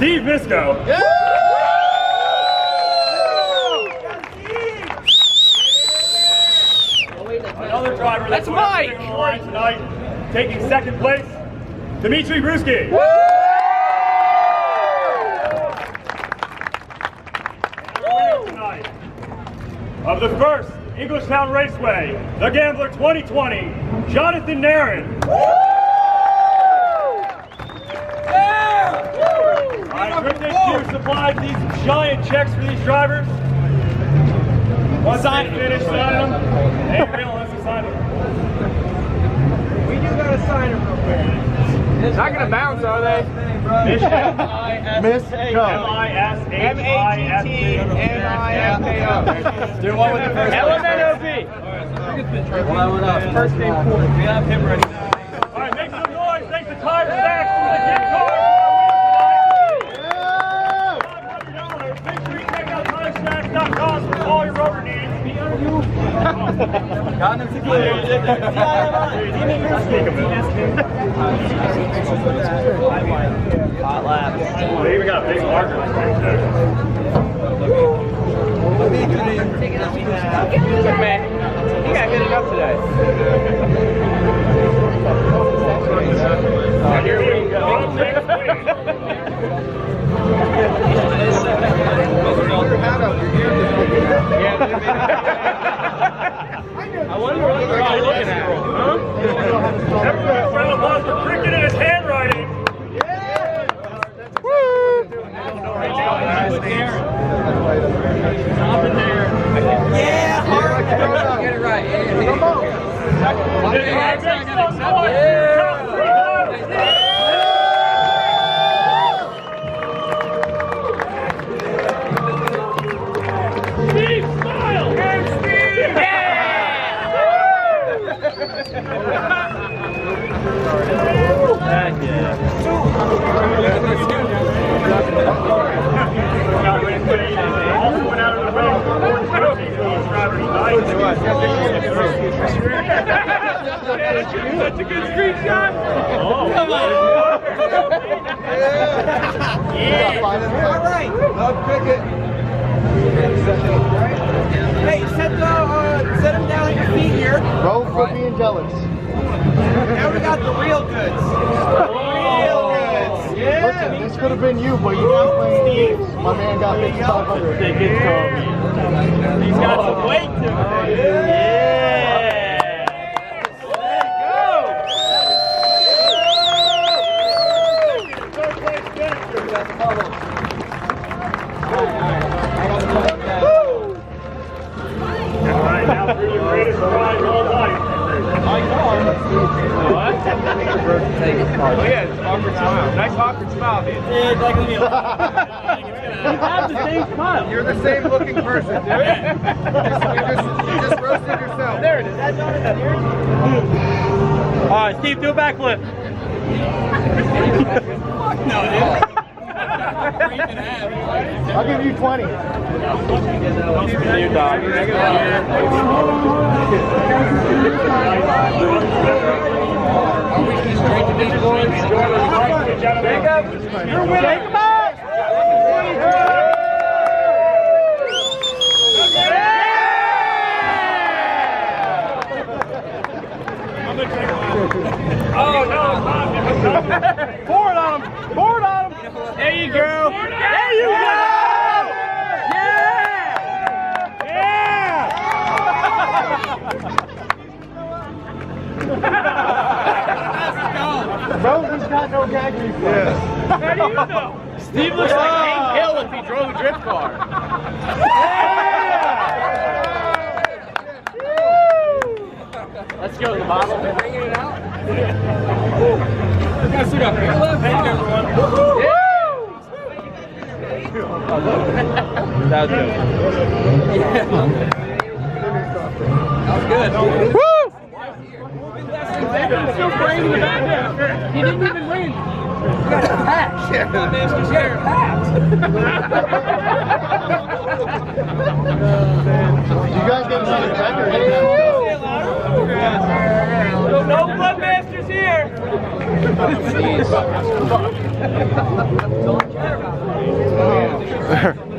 Steve Misco. Yeah! Another driver that's Mike on the line tonight, taking second place, Dimitri Bruski. Tonight, of the first Englishtown Raceway, the Gambler 2020, Jonathan Nairn. Alright, Grip HQ supplied these giant checks for these drivers. Once they finish signing them, ain't real unless you sign them. We do gotta sign them real quick. Not gonna bounce, are they? M-I-S-H-I-M-I-S-K-O. Do one with the first LMNOP. First name Corey. We have him ready. Alright, make some noise. Thanks to Tire Stacks for the gift card. $500. Make sure you check out TireStacks.com for all your rotor needs. Condoms included. Hot laps. They even got a big marker on Good man. He got good enough today. Here we go. I wonder what they're all looking at. Huh? Everyone round of applause for Cricket in his handwriting. Yeah, hard. Get it right. Steve, smile! And Steve! Also went out of the race for Ford Trophy for these drivers tonight. Such a good screenshot! Oh, come on! Yeah! All right. Love cricket. Hey, set them down at your feet here. Bro, quit being jealous. Now we got the real goods. Real goods. Yeah. Listen, this could have been you, but you got playing games. My man got 5,500. He's got some weight to him. Yeah! Alright, now for your greatest ride of all time. What? Oh yeah, it's awkward smile. Nice awkward smile, dude. Yeah, it's like a meal. You have the same smile. You're the same looking person, dude. You just roasted yourself. There it is. That's on it here. Alright, Steve, do a backflip. No, dude. I'll give you 20. You dog. Jacob, you're winning. Oh no! Forward on him! Forward on him! There you go! There you go! Yeah! Yeah! Bro, he's got no gag reflex. How do you know? Steve looks like Hank Hill if he drove a drift car. Let's go to the bottle. Bringing it out. We're gonna suit up here. Thank you, everyone. That was good. That was good. Woo! Still playing in the back. He didn't even win. You got a patch. Yeah. Master's here. You guys get to see the record. No blood masters here. Bye.